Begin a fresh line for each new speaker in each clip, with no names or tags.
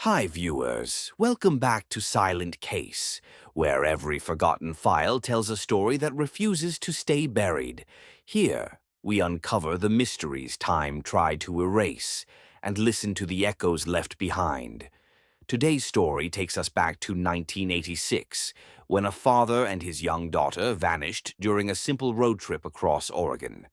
Hi, viewers. Welcome back to Silent Case, where every forgotten file tells a story that refuses to stay buried. Here, we uncover the mysteries time tried to erase and listen to the echoes left behind. Today's story takes us back to 1986, when a father and his young daughter vanished during a simple road trip across Oregon.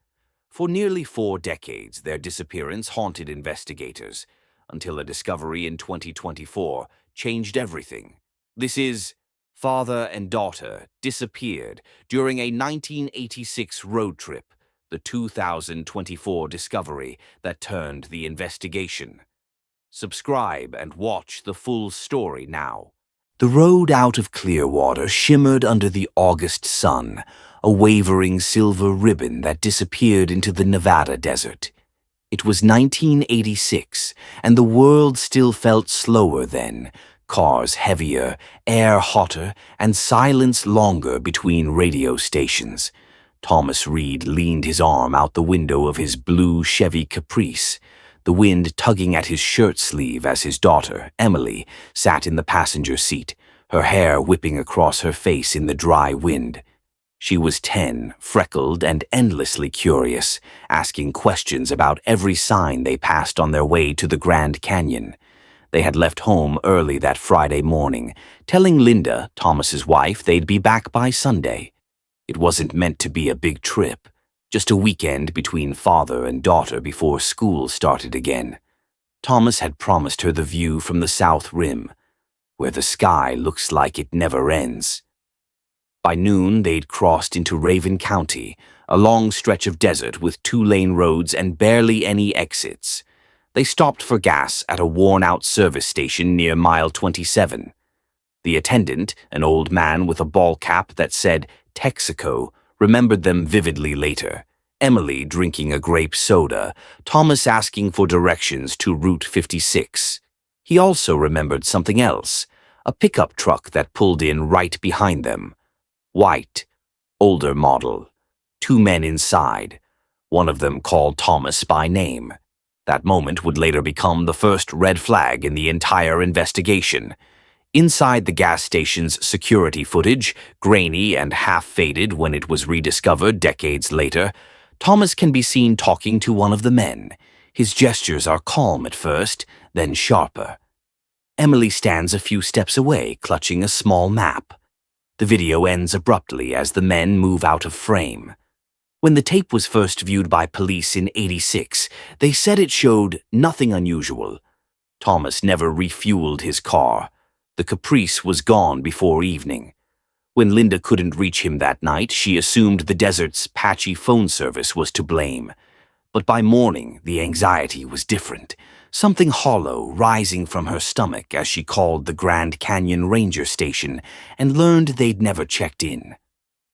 For nearly 4 decades, their disappearance haunted investigators, until a discovery in 2024 changed everything. This is Father and Daughter Disappeared During a 1986 Road Trip, the 2024 discovery that turned the investigation. Subscribe and watch the full story now. The road out of Clearwater shimmered under the August sun, a wavering silver ribbon that disappeared into the Nevada desert. It was 1986, and the world still felt slower then, cars heavier, air hotter, and silence longer between radio stations. Thomas Reed leaned his arm out the window of his blue Chevy Caprice, the wind tugging at his shirt sleeve as his daughter, Emily, sat in the passenger seat, her hair whipping across her face in the dry wind. She was 10, freckled and endlessly curious, asking questions about every sign they passed on their way to the Grand Canyon. They had left home early that Friday morning, telling Linda, Thomas's wife, they'd be back by Sunday. It wasn't meant to be a big trip, just a weekend between father and daughter before school started again. Thomas had promised her the view from the South Rim, where the sky looks like it never ends. By noon, they'd crossed into Raven County, a long stretch of desert with 2-lane roads and barely any exits. They stopped for gas at a worn-out service station near mile 27. The attendant, an old man with a ball cap that said Texaco, remembered them vividly later. Emily drinking a grape soda, Thomas asking for directions to Route 56. He also remembered something else, a pickup truck that pulled in right behind them. White, older model. 2 men inside. One of them called Thomas by name. That moment would later become the first red flag in the entire investigation. Inside the gas station's security footage, grainy and half-faded when it was rediscovered decades later, Thomas can be seen talking to one of the men. His gestures are calm at first, then sharper. Emily stands a few steps away, clutching a small map. The video ends abruptly as the men move out of frame. When the tape was first viewed by police in '86, they said it showed nothing unusual. Thomas never refueled his car. The Caprice was gone before evening. When Linda couldn't reach him that night, she assumed the desert's patchy phone service was to blame. But by morning, the anxiety was different. Something hollow rising from her stomach as she called the Grand Canyon Ranger Station and learned they'd never checked in.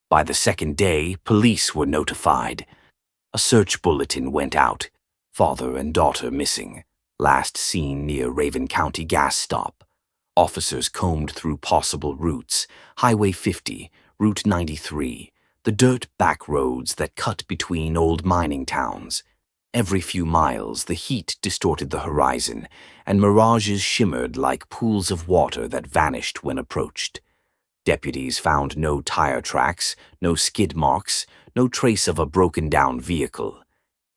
By the second day, police were notified. A search bulletin went out. Father and daughter missing. Last seen near Raven County gas stop. Officers combed through possible routes, Highway 50, Route 93, the dirt back roads that cut between old mining towns. Every few miles, the heat distorted the horizon, and mirages shimmered like pools of water that vanished when approached. Deputies found no tire tracks, no skid marks, no trace of a broken-down vehicle.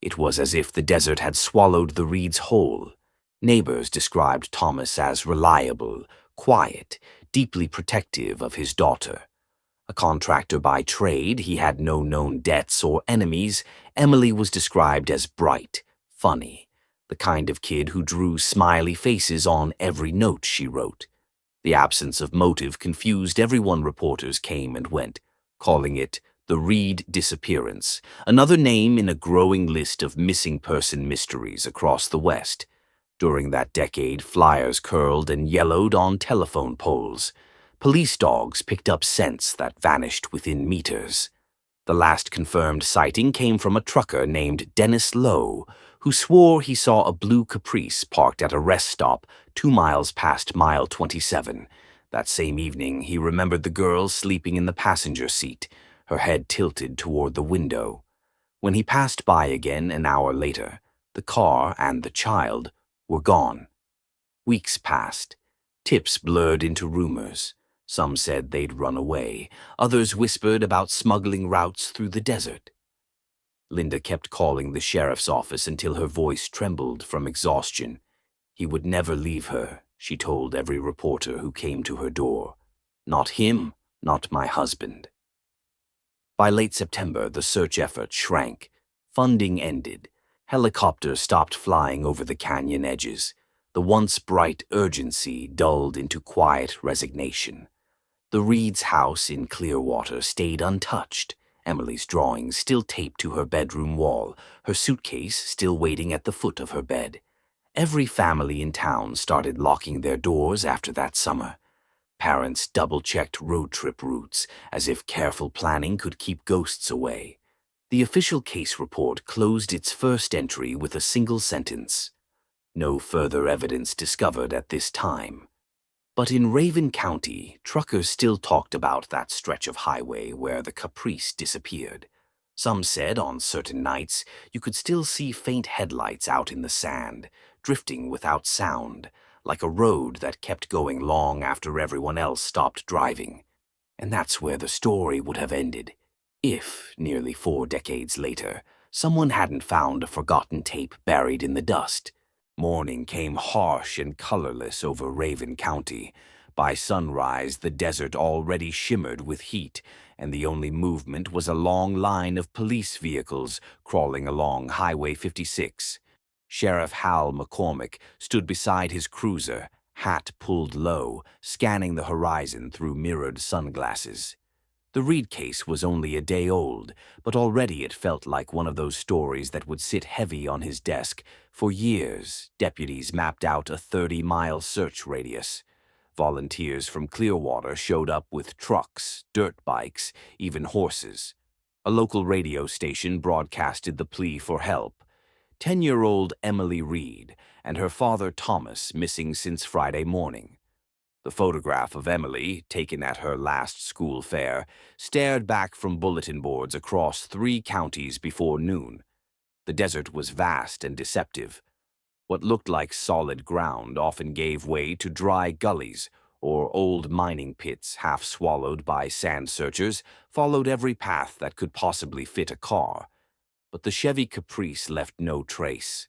It was as if the desert had swallowed the Reeds whole. Neighbors described Thomas as reliable, quiet, deeply protective of his daughter. A contractor by trade, he had no known debts or enemies. Emily was described as bright, funny, the kind of kid who drew smiley faces on every note she wrote. The absence of motive confused everyone. Reporters came and went, calling it the Reed disappearance, another name in a growing list of missing person mysteries across the West. During that decade, flyers curled and yellowed on telephone poles. Police dogs picked up scents that vanished within meters. The last confirmed sighting came from a trucker named Dennis Lowe, who swore he saw a blue Caprice parked at a rest stop 2 miles past mile 27. That same evening, he remembered the girl sleeping in the passenger seat, her head tilted toward the window. When he passed by again an hour later, the car and the child were gone. Weeks passed. Tips blurred into rumors. Some said they'd run away. Others whispered about smuggling routes through the desert. Linda kept calling the sheriff's office until her voice trembled from exhaustion. He would never leave her, she told every reporter who came to her door. Not him, not my husband. By late September, the search effort shrank. Funding ended. Helicopters stopped flying over the canyon edges. The once bright urgency dulled into quiet resignation. The Reed's house in Clearwater stayed untouched. Emily's drawings still taped to her bedroom wall, her suitcase still waiting at the foot of her bed. Every family in town started locking their doors after that summer. Parents double-checked road trip routes, as if careful planning could keep ghosts away. The official case report closed its first entry with a single sentence: no further evidence discovered at this time. But in Raven County, truckers still talked about that stretch of highway where the Caprice disappeared. Some said on certain nights you could still see faint headlights out in the sand, drifting without sound, like a road that kept going long after everyone else stopped driving. And that's where the story would have ended, if, nearly 4 decades later, someone hadn't found a forgotten tape buried in the dust. Morning came harsh and colorless over Raven County. By sunrise, the desert already shimmered with heat, and the only movement was a long line of police vehicles crawling along Highway 56. Sheriff Hal McCormick stood beside his cruiser, hat pulled low, scanning the horizon through mirrored sunglasses. The Reed case was only a day old, but already it felt like one of those stories that would sit heavy on his desk. For years, deputies mapped out a 30-mile search radius. Volunteers from Clearwater showed up with trucks, dirt bikes, even horses. A local radio station broadcasted the plea for help. 10-year-old Emily Reed and her father Thomas missing since Friday morning. The photograph of Emily, taken at her last school fair, stared back from bulletin boards across 3 counties before noon. The desert was vast and deceptive. What looked like solid ground often gave way to dry gullies, or old mining pits half swallowed by sand searchers followed every path that could possibly fit a car. But the Chevy Caprice left no trace.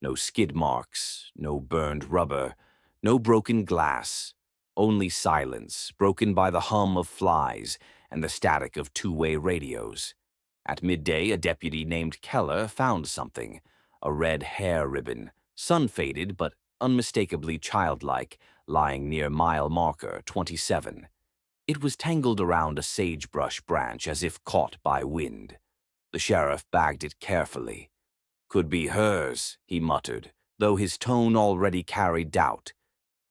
No skid marks, no burned rubber, no broken glass. Only silence, broken by the hum of flies and the static of 2-way radios. At midday, a deputy named Keller found something, a red hair ribbon, sun-faded but unmistakably childlike, lying near mile marker 27. It was tangled around a sagebrush branch as if caught by wind. The sheriff bagged it carefully. "Could be hers," he muttered, though his tone already carried doubt.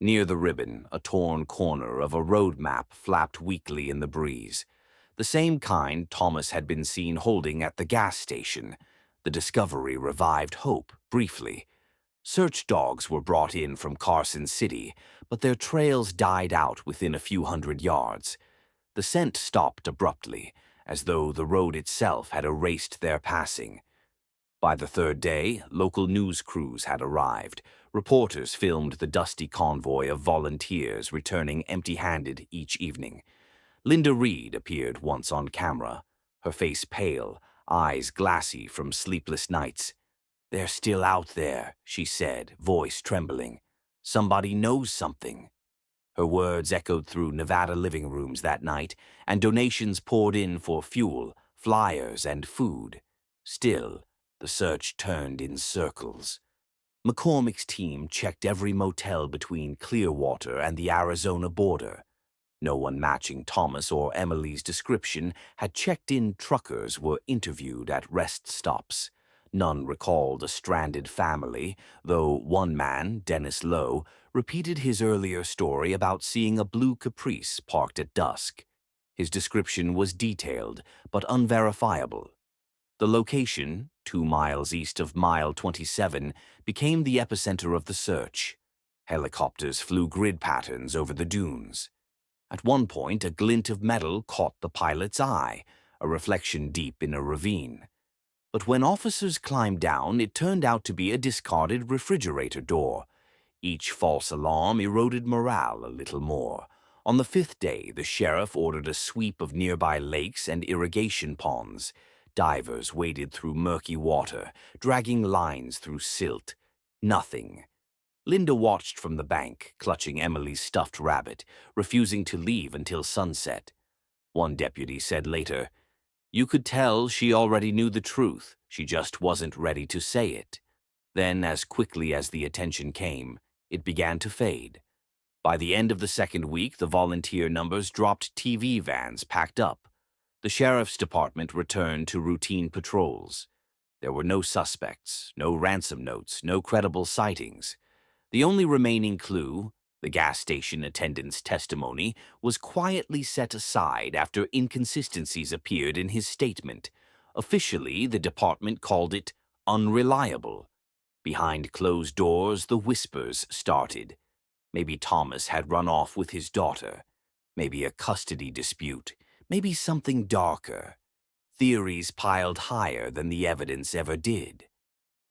Near the ribbon, a torn corner of a road map flapped weakly in the breeze. The same kind Thomas had been seen holding at the gas station. The discovery revived hope, briefly. Search dogs were brought in from Carson City, but their trails died out within a few hundred yards. The scent stopped abruptly, as though the road itself had erased their passing. By the 3rd day, local news crews had arrived. Reporters filmed the dusty convoy of volunteers returning empty-handed each evening. Linda Reed appeared once on camera, her face pale, eyes glassy from sleepless nights. "They're still out there," she said, voice trembling. "Somebody knows something." Her words echoed through Nevada living rooms that night, and donations poured in for fuel, flyers, and food. Still, the search turned in circles. McCormick's team checked every motel between Clearwater and the Arizona border. No one matching Thomas or Emily's description had checked-in. Truckers were interviewed at rest stops. None recalled a stranded family, though one man, Dennis Lowe, repeated his earlier story about seeing a blue Caprice parked at dusk. His description was detailed, but unverifiable. The location, 2 miles east of mile 27, became the epicenter of the search. Helicopters flew grid patterns over the dunes. At one point, a glint of metal caught the pilot's eye, a reflection deep in a ravine. But when officers climbed down, it turned out to be a discarded refrigerator door. Each false alarm eroded morale a little more. On the fifth day, the sheriff ordered a sweep of nearby lakes and irrigation ponds. Divers waded through murky water, dragging lines through silt. Nothing. Linda watched from the bank, clutching Emily's stuffed rabbit, refusing to leave until sunset. One deputy said later, "You could tell she already knew the truth. She just wasn't ready to say it." Then, as quickly as the attention came, it began to fade. By the end of the second week, the volunteer numbers dropped. TV vans packed up. The sheriff's department returned to routine patrols. There were no suspects, no ransom notes, no credible sightings. The only remaining clue, the gas station attendant's testimony, was quietly set aside after inconsistencies appeared in his statement. Officially, the department called it unreliable. Behind closed doors, the whispers started. Maybe Thomas had run off with his daughter. Maybe a custody dispute. Maybe something darker. Theories piled higher than the evidence ever did.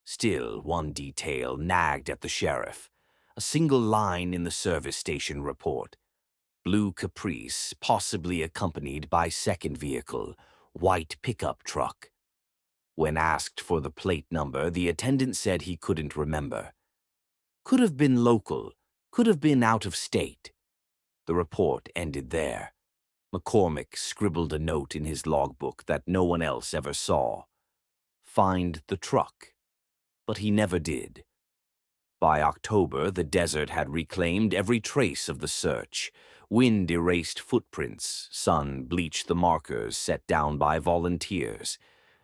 Still, one detail nagged at the sheriff. A single line in the service station report. Blue Caprice, possibly accompanied by second vehicle, white pickup truck. When asked for the plate number, the attendant said he couldn't remember. Could have been local, could have been out of state. The report ended there. McCormick scribbled a note in his logbook that no one else ever saw. Find the truck. But he never did. By October, the desert had reclaimed every trace of the search. Wind erased footprints, sun bleached the markers set down by volunteers.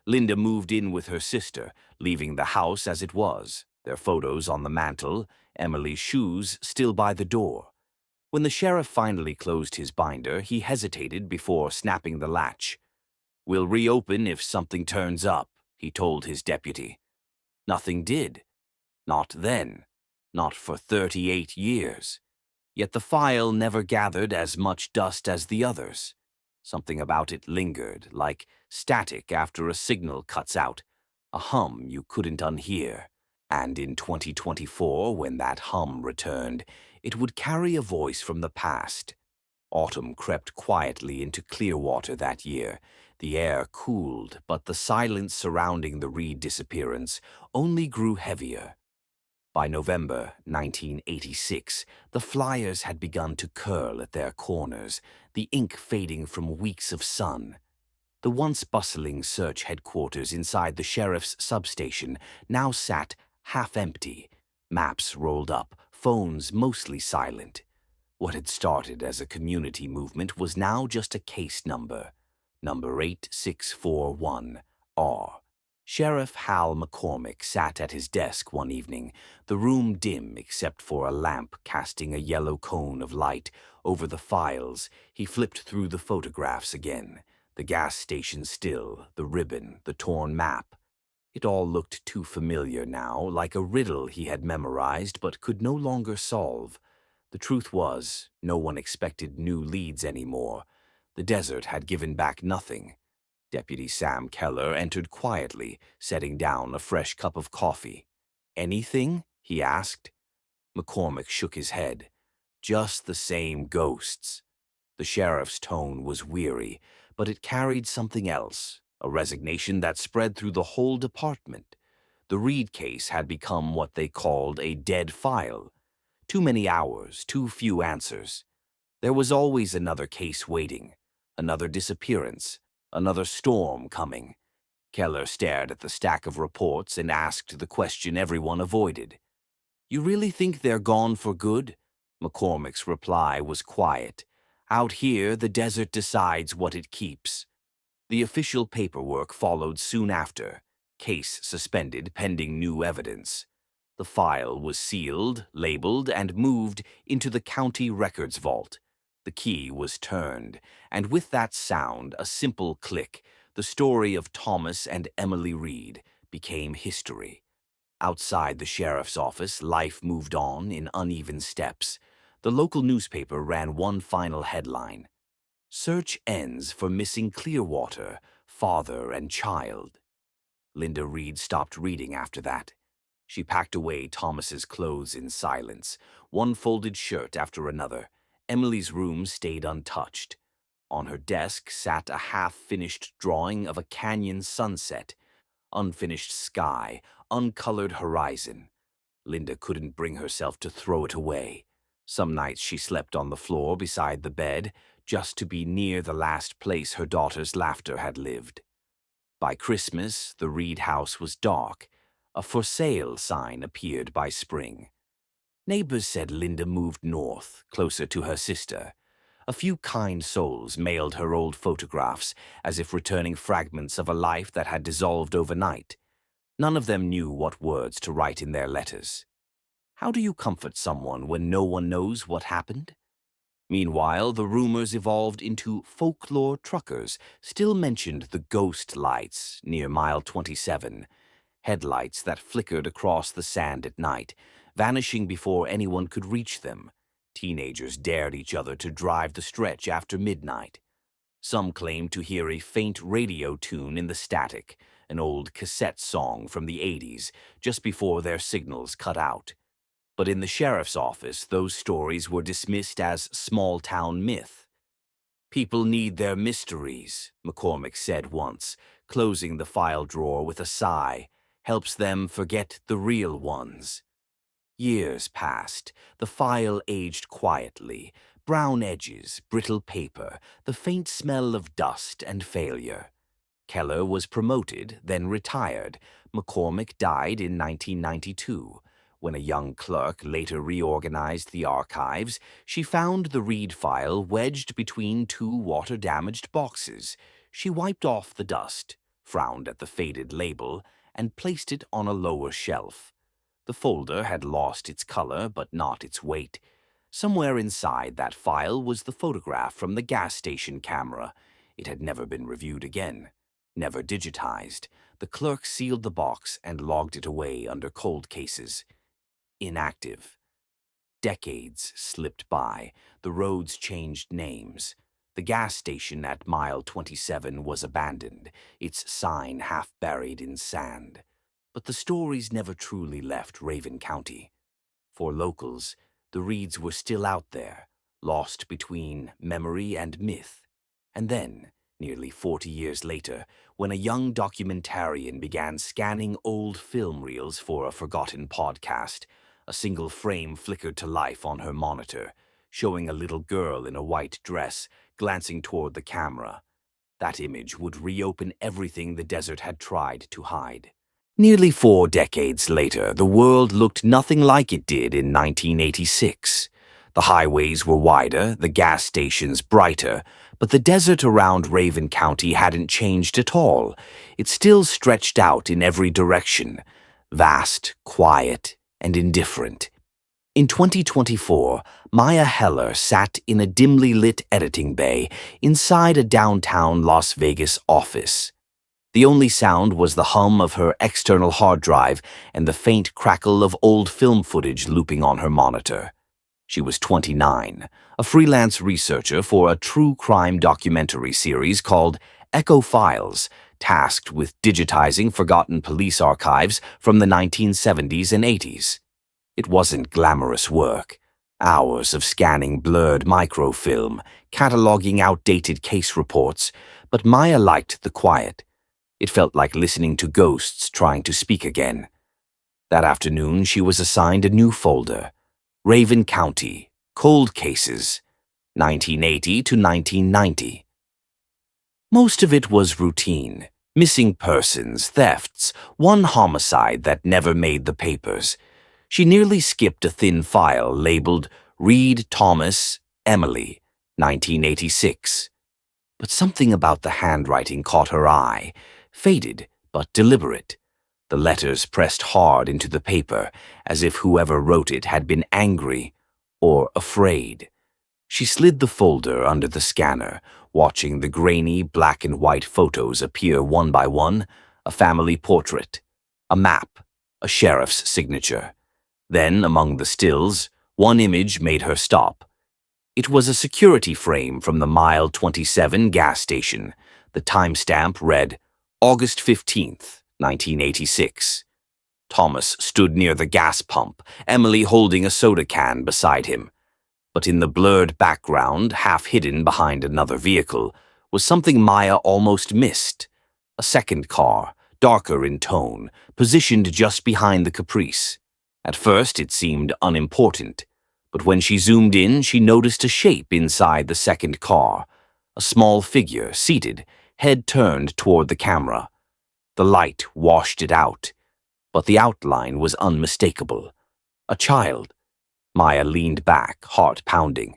Linda moved in with her sister, leaving the house as it was, their photos on the mantel, Emily's shoes still by the door. When the sheriff finally closed his binder, he hesitated before snapping the latch. "We'll reopen if something turns up," he told his deputy. Nothing did. Not then. Not for 38 years. Yet the file never gathered as much dust as the others. Something about it lingered, like static after a signal cuts out, a hum you couldn't unhear. And in 2024, when that hum returned, it would carry a voice from the past. Autumn crept quietly into Clearwater that year. The air cooled, but the silence surrounding the Reed disappearance only grew heavier. By November 1986, the flyers had begun to curl at their corners, the ink fading from weeks of sun. The once bustling search headquarters inside the sheriff's substation now sat half-empty, maps rolled up, phones mostly silent. What had started as a community movement was now just a case number, number 8641R. Sheriff Hal McCormick sat at his desk one evening, the room dim except for a lamp casting a yellow cone of light over the files. He flipped through the photographs again, the gas station still, the ribbon, the torn map. It all looked too familiar now, like a riddle he had memorized but could no longer solve. The truth was, no one expected new leads anymore. The desert had given back nothing. Deputy Sam Keller entered quietly, setting down a fresh cup of coffee. "Anything?" he asked. McCormick shook his head. "Just the same ghosts." The sheriff's tone was weary, but it carried something else, a resignation that spread through the whole department. The Reed case had become what they called a dead file. Too many hours, too few answers. There was always another case waiting, another disappearance, another storm coming. Keller stared at the stack of reports and asked the question everyone avoided. "You really think they're gone for good?" McCormick's reply was quiet. "Out here, the desert decides what it keeps." The official paperwork followed soon after, case suspended pending new evidence. The file was sealed, labeled, and moved into the county records vault. The key was turned, and with that sound, a simple click, the story of Thomas and Emily Reed became history. Outside the sheriff's office, life moved on in uneven steps. The local newspaper ran one final headline: "Search ends for missing Clearwater, father and child." Linda Reed stopped reading after that. She packed away Thomas's clothes in silence, one folded shirt after another. Emily's room stayed untouched. On her desk sat a half-finished drawing of a canyon sunset, unfinished sky, uncolored horizon. Linda couldn't bring herself to throw it away. Some nights she slept on the floor beside the bed, just to be near the last place her daughter's laughter had lived. By Christmas, the Reed house was dark. A for sale sign appeared by spring. Neighbors said Linda moved north, closer to her sister. A few kind souls mailed her old photographs, as if returning fragments of a life that had dissolved overnight. None of them knew what words to write in their letters. How do you comfort someone when no one knows what happened? Meanwhile, the rumors evolved into folklore. Truckers still mentioned the ghost lights near mile 27, headlights that flickered across the sand at night, vanishing before anyone could reach them. Teenagers dared each other to drive the stretch after midnight. Some claimed to hear a faint radio tune in the static, an old cassette song from the 80s, just before their signals cut out. But in the sheriff's office, those stories were dismissed as small-town myth. "People need their mysteries," McCormick said once, closing the file drawer with a sigh. "Helps them forget the real ones." Years passed. The file aged quietly. Brown edges, brittle paper, the faint smell of dust and failure. Keller was promoted, then retired. McCormick died in 1992. When a young clerk later reorganized the archives, she found the Reed file wedged between two water-damaged boxes. She wiped off the dust, frowned at the faded label, and placed it on a lower shelf. The folder had lost its color, but not its weight. Somewhere inside that file was the photograph from the gas station camera. It had never been reviewed again, never digitized. The clerk sealed the box and logged it away under cold cases. Inactive. Decades slipped by. The roads changed names. The gas station at mile 27 was abandoned, its sign half buried in sand. But the stories never truly left Raven County. For locals, the Reeds were still out there, lost between memory and myth. And then, nearly 40 years later, when a young documentarian began scanning old film reels for a forgotten podcast, a single frame flickered to life on her monitor, showing a little girl in a white dress glancing toward the camera. That image would reopen everything the desert had tried to hide. Nearly 4 decades later, the world looked nothing like it did in 1986. The highways were wider, the gas stations brighter, but the desert around Raven County hadn't changed at all. It still stretched out in every direction, vast, quiet, and indifferent. In 2024, Maya Heller sat in a dimly lit editing bay inside a downtown Las Vegas office. The only sound was the hum of her external hard drive and the faint crackle of old film footage looping on her monitor. She was 29, a freelance researcher for a true crime documentary series called Echo Files, tasked with digitizing forgotten police archives from the 1970s and 80s. It wasn't glamorous work. Hours of scanning blurred microfilm, cataloging outdated case reports, but Maya liked the quiet. It felt like listening to ghosts trying to speak again. That afternoon, she was assigned a new folder. Raven County, Cold Cases, 1980 to 1990. Most of it was routine. Missing persons, thefts, one homicide that never made the papers. She nearly skipped a thin file labeled Reed Thomas, Emily, 1986. But something about the handwriting caught her eye, faded but deliberate. The letters pressed hard into the paper, as if whoever wrote it had been angry or afraid. She slid the folder under the scanner, watching the grainy black and white photos appear one by one, a family portrait, a map, a sheriff's signature. Then, among the stills, one image made her stop. It was a security frame from the Mile 27 gas station. The timestamp read August 15th, 1986. Thomas stood near the gas pump, Emily holding a soda can beside him. But in the blurred background, half hidden behind another vehicle, was something Maya almost missed. A second car, darker in tone, positioned just behind the Caprice. At first it seemed unimportant, but when she zoomed in, she noticed a shape inside the second car, a small figure seated, head turned toward the camera. The light washed it out, but the outline was unmistakable. A child. Maya leaned back, heart pounding.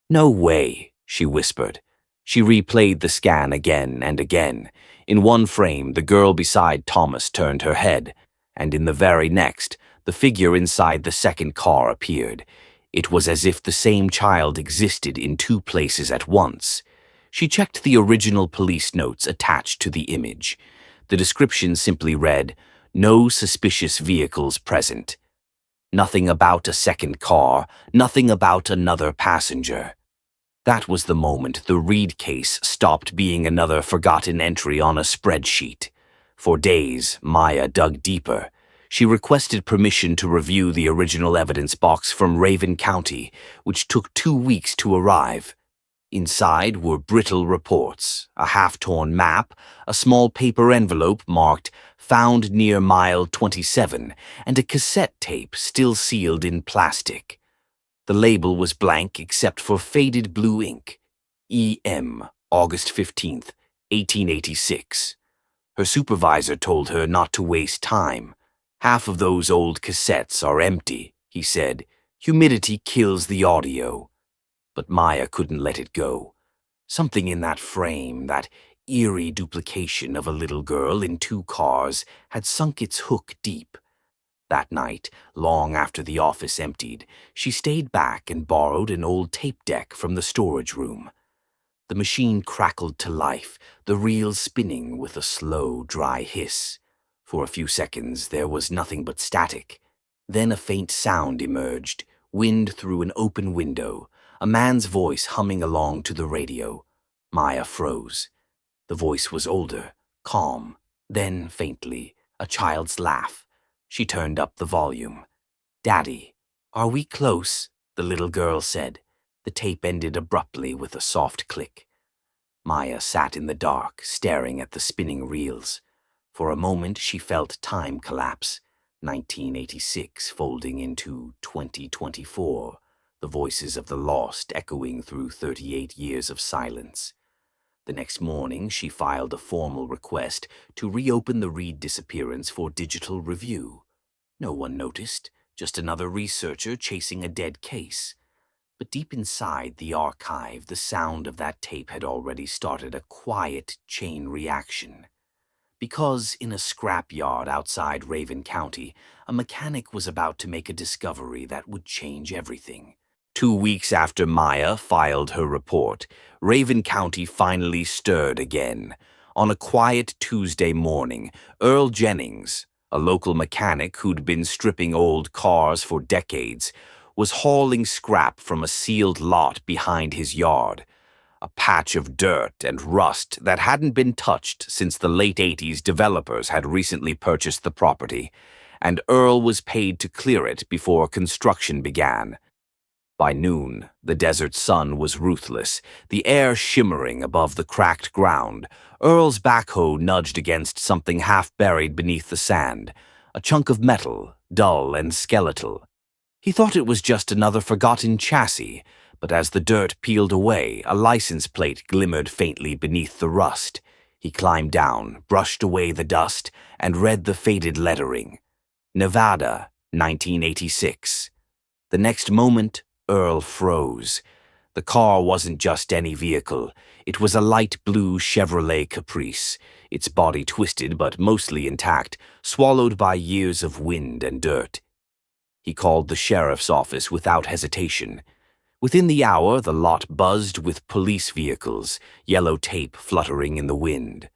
"No way," she whispered. She replayed the scan again and again. In one frame, the girl beside Thomas turned her head, and in the very next, the figure inside the second car appeared. It was as if the same child existed in two places at once. She checked the original police notes attached to the image. The description simply read, "No suspicious vehicles present." Nothing about a second car, nothing about another passenger. That was the moment the Reed case stopped being another forgotten entry on a spreadsheet. For days, Maya dug deeper. She requested permission to review the original evidence box from Raven County, which took 2 weeks to arrive. Inside were brittle reports, a half-torn map, a small paper envelope marked "Found near mile 27", and a cassette tape still sealed in plastic. The label was blank except for faded blue ink. E.M., August 15th, 1886. Her supervisor told her not to waste time. "Half of those old cassettes are empty," he said. "Humidity kills the audio." But Maya couldn't let it go. Something in that frame, that eerie duplication of a little girl in 2 cars, had sunk its hook deep. That night, long after the office emptied, she stayed back and borrowed an old tape deck from the storage room. The machine crackled to life, the reels spinning with a slow, dry hiss. For a few seconds there was nothing but static. Then a faint sound emerged, wind through an open window, a man's voice humming along to the radio. Maya froze. The voice was older, calm, then faintly, a child's laugh. She turned up the volume. "Daddy, are we close?" the little girl said. The tape ended abruptly with a soft click. Maya sat in the dark, staring at the spinning reels. For a moment she felt time collapse, 1986 folding into 2024, the voices of the lost echoing through 38 years of silence. The next morning she filed a formal request to reopen the Reed disappearance for digital review. No one noticed, just another researcher chasing a dead case. But deep inside the archive, the sound of that tape had already started a quiet chain reaction. Because in a scrapyard outside Raven County, a mechanic was about to make a discovery that would change everything. 2 weeks after Maya filed her report, Raven County finally stirred again. On a quiet Tuesday morning, Earl Jennings, a local mechanic who'd been stripping old cars for decades, was hauling scrap from a sealed lot behind his yard. A patch of dirt and rust that hadn't been touched since the late 80s developers had recently purchased the property, and Earl was paid to clear it before construction began. By noon, the desert sun was ruthless, the air shimmering above the cracked ground. Earl's backhoe nudged against something half buried beneath the sand, a chunk of metal, dull and skeletal. He thought it was just another forgotten chassis, but as the dirt peeled away, a license plate glimmered faintly beneath the rust. He climbed down, brushed away the dust, and read the faded lettering. Nevada, 1986. The next moment, Earl froze. The car wasn't just any vehicle. It was a light blue Chevrolet Caprice, its body twisted but mostly intact, swallowed by years of wind and dirt. He called the sheriff's office without hesitation. Within the hour, the lot buzzed with police vehicles, yellow tape fluttering in the wind.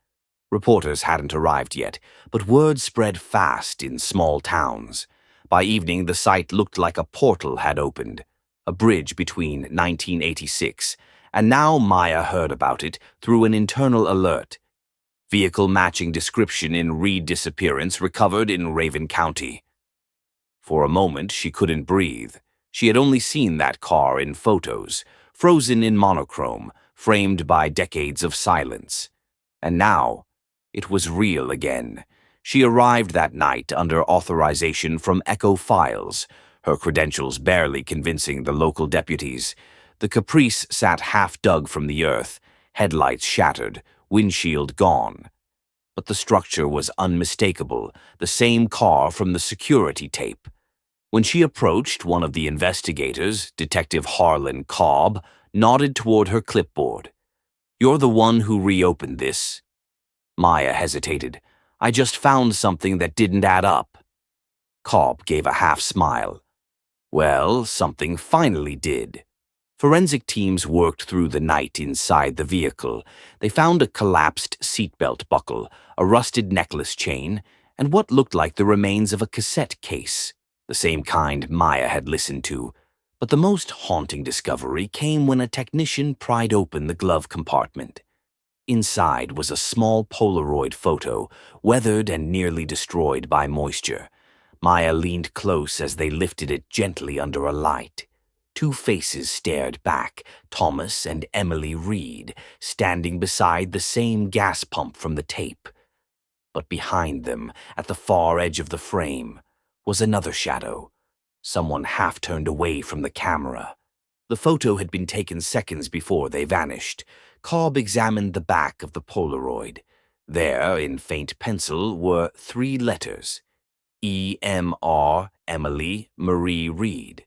Reporters hadn't arrived yet, but word spread fast in small towns. By evening, the site looked like a portal had opened, a bridge between 1986, and now Maya heard about it through an internal alert. Vehicle matching description in Reed disappearance recovered in Raven County. For a moment, she couldn't breathe. She had only seen that car in photos, frozen in monochrome, framed by decades of silence. And now, it was real again. She arrived that night under authorization from Echo Files, her credentials barely convincing the local deputies. The Caprice sat half-dug from the earth, headlights shattered, windshield gone. But the structure was unmistakable, the same car from the security tape. When she approached, one of the investigators, Detective Harlan Cobb, nodded toward her clipboard. "You're the one who reopened this?" Maya hesitated. "I just found something that didn't add up." Cobb gave a half-smile. "Well, something finally did." Forensic teams worked through the night inside the vehicle. They found a collapsed seatbelt buckle, a rusted necklace chain, and what looked like the remains of a cassette case, the same kind Maya had listened to. But the most haunting discovery came when a technician pried open the glove compartment. Inside was a small Polaroid photo, weathered and nearly destroyed by moisture. Maya leaned close as they lifted it gently under a light. Two faces stared back, Thomas and Emily Reed, standing beside the same gas pump from the tape. But behind them, at the far edge of the frame, was another shadow. Someone half turned away from the camera. The photo had been taken seconds before they vanished. Cobb examined the back of the Polaroid. There, in faint pencil, were 3 letters: E.M.R. Emily Marie Reed.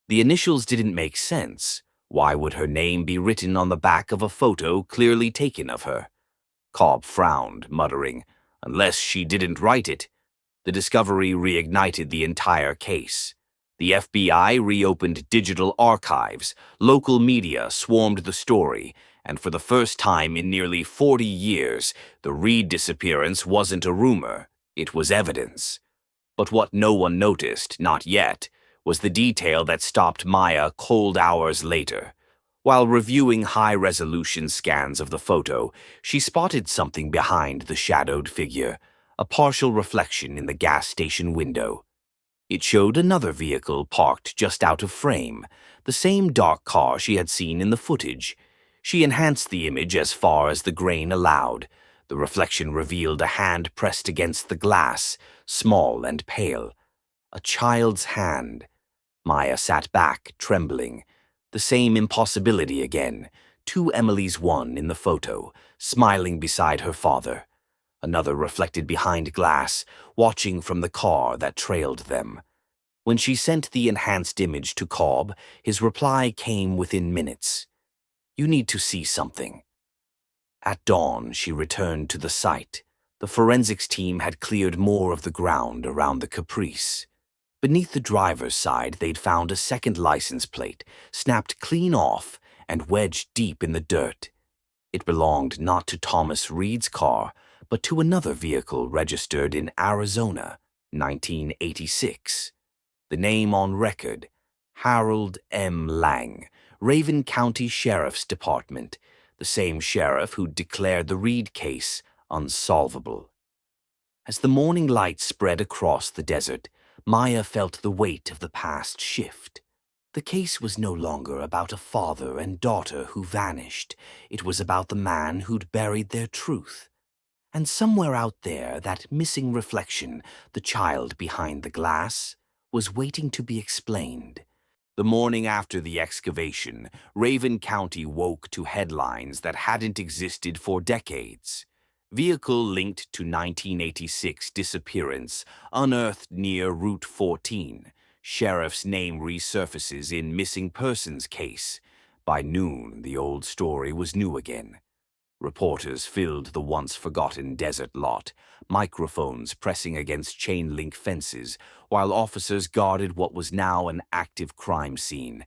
The initials didn't make sense. Why would her name be written on the back of a photo clearly taken of her? Cobb frowned, muttering, "Unless she didn't write it." The discovery reignited the entire case. The FBI reopened digital archives, local media swarmed the story, and for the first time in nearly 40 years, the Reed disappearance wasn't a rumor, it was evidence. But what no one noticed, not yet, was the detail that stopped Maya cold hours later. While reviewing high-resolution scans of the photo, she spotted something behind the shadowed figure, a partial reflection in the gas station window. It showed another vehicle parked just out of frame, the same dark car she had seen in the footage. She enhanced the image as far as the grain allowed. The reflection revealed a hand pressed against the glass, small and pale. A child's hand. Maya sat back, trembling. The same impossibility again. 2 Emilys, one in the photo, smiling beside her father. Another reflected behind glass, watching from the car that trailed them. When she sent the enhanced image to Cobb, his reply came within minutes. "You need to see something." At dawn, she returned to the site. The forensics team had cleared more of the ground around the Caprice. Beneath the driver's side, they'd found a second license plate, snapped clean off and wedged deep in the dirt. It belonged not to Thomas Reed's car, but to another vehicle registered in Arizona, 1986. The name on record, Harold M. Lang, Raven County Sheriff's Department, the same sheriff who'd declared the Reed case unsolvable. As the morning light spread across the desert, Maya felt the weight of the past shift. The case was no longer about a father and daughter who vanished. It was about the man who'd buried their truth. And somewhere out there, that missing reflection, the child behind the glass, was waiting to be explained. The morning after the excavation, Raven County woke to headlines that hadn't existed for decades. Vehicle linked to 1986 disappearance, unearthed near Route 14. Sheriff's name resurfaces in missing persons case. By noon, the old story was new again. Reporters filled the once-forgotten desert lot, microphones pressing against chain-link fences, while officers guarded what was now an active crime scene.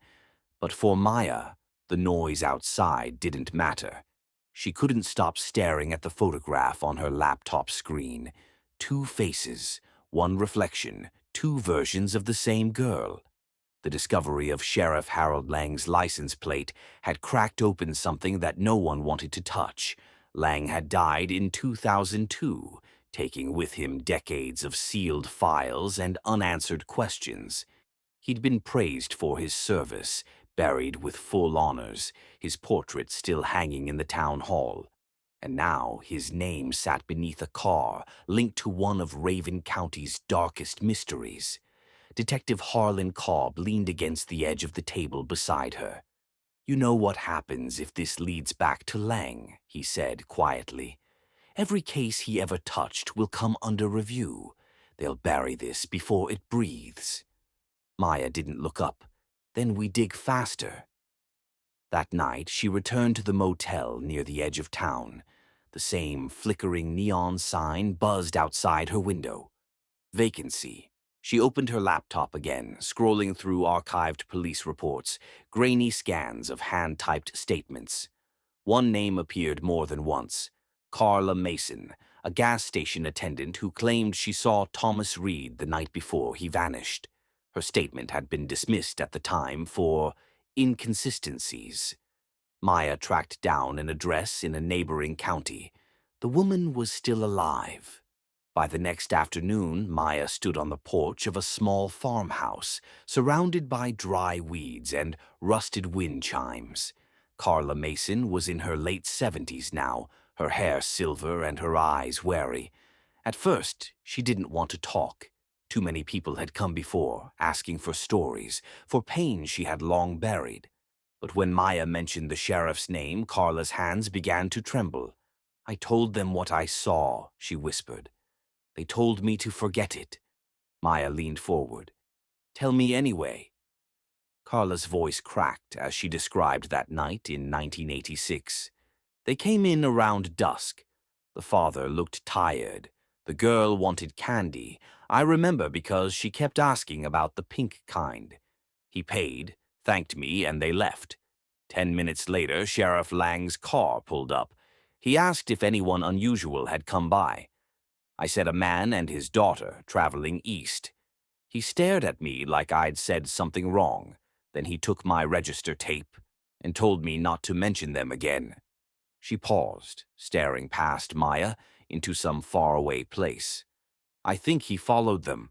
But for Maya, the noise outside didn't matter. She couldn't stop staring at the photograph on her laptop screen. 2 faces, 1 reflection, 2 versions of the same girl. The discovery of Sheriff Harold Lang's license plate had cracked open something that no one wanted to touch. Lang had died in 2002, taking with him decades of sealed files and unanswered questions. He'd been praised for his service, buried with full honors, his portrait still hanging in the town hall. And now his name sat beneath a car linked to one of Raven County's darkest mysteries. Detective Harlan Cobb leaned against the edge of the table beside her. "You know what happens if this leads back to Lang," he said quietly. "Every case he ever touched will come under review. They'll bury this before it breathes." Maya didn't look up. "Then we dig faster." That night, she returned to the motel near the edge of town. The same flickering neon sign buzzed outside her window. Vacancy. She opened her laptop again, scrolling through archived police reports, grainy scans of hand-typed statements. One name appeared more than once: Carla Mason, a gas station attendant who claimed she saw Thomas Reed the night before he vanished. Her statement had been dismissed at the time for inconsistencies. Maya tracked down an address in a neighboring county. The woman was still alive. By the next afternoon, Maya stood on the porch of a small farmhouse, surrounded by dry weeds and rusted wind chimes. Carla Mason was in her late 70s now, her hair silver and her eyes wary. At first, she didn't want to talk. Too many people had come before, asking for stories, for pain she had long buried. But when Maya mentioned the sheriff's name, Carla's hands began to tremble. "I told them what I saw," she whispered. "They told me to forget it." Maya leaned forward. "Tell me anyway." Carla's voice cracked as she described that night in 1986. They came in around dusk. The father looked tired. The girl wanted candy. I remember because she kept asking about the pink kind. He paid, thanked me, and they left. 10 minutes later, Sheriff Lang's car pulled up. He asked if anyone unusual had come by. I said a man and his daughter traveling east. He stared at me like I'd said something wrong. Then he took my register tape and told me not to mention them again. She paused, staring past Maya into some faraway place. "I think he followed them."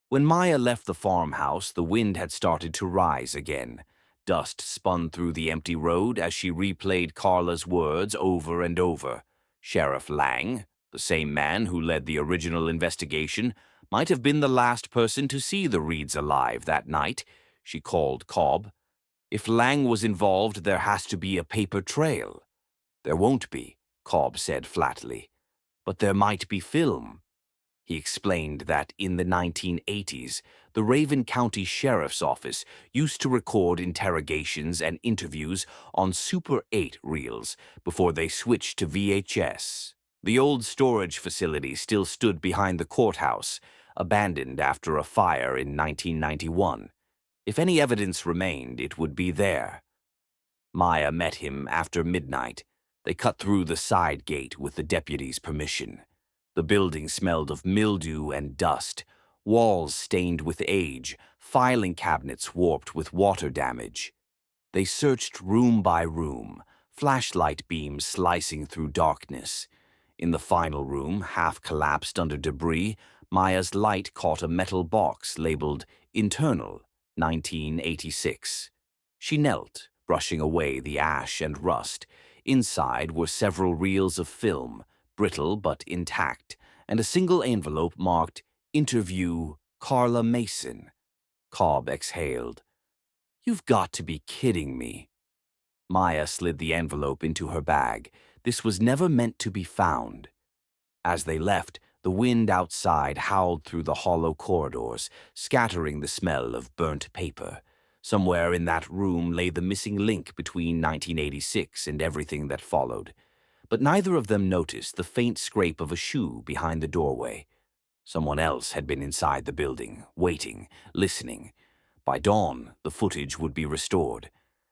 When Maya left the farmhouse, the wind had started to rise again. Dust spun through the empty road as she replayed Carla's words over and over. Sheriff Lang, the same man who led the original investigation, might have been the last person to see the Reeds alive that night. She called Cobb. "If Lang was involved, there has to be a paper trail." "There won't be," Cobb said flatly. "But there might be film." He explained that in the 1980s, the Raven County Sheriff's Office used to record interrogations and interviews on Super 8 reels before they switched to VHS. The old storage facility still stood behind the courthouse, abandoned after a fire in 1991. If any evidence remained, it would be there. Maya met him after midnight. They cut through the side gate with the deputy's permission. The building smelled of mildew and dust, walls stained with age, filing cabinets warped with water damage. They searched room by room, flashlight beams slicing through darkness. In the final room, half collapsed under debris, Maya's light caught a metal box labeled Internal, 1986. She knelt, brushing away the ash and rust. Inside were several reels of film, brittle but intact, and a single envelope marked Interview Carla Mason. Cobb exhaled. "You've got to be kidding me." Maya slid the envelope into her bag. This was never meant to be found. As they left, the wind outside howled through the hollow corridors, scattering the smell of burnt paper. Somewhere in that room lay the missing link between 1986 and everything that followed. But neither of them noticed the faint scrape of a shoe behind the doorway. Someone else had been inside the building, waiting, listening. By dawn, the footage would be restored,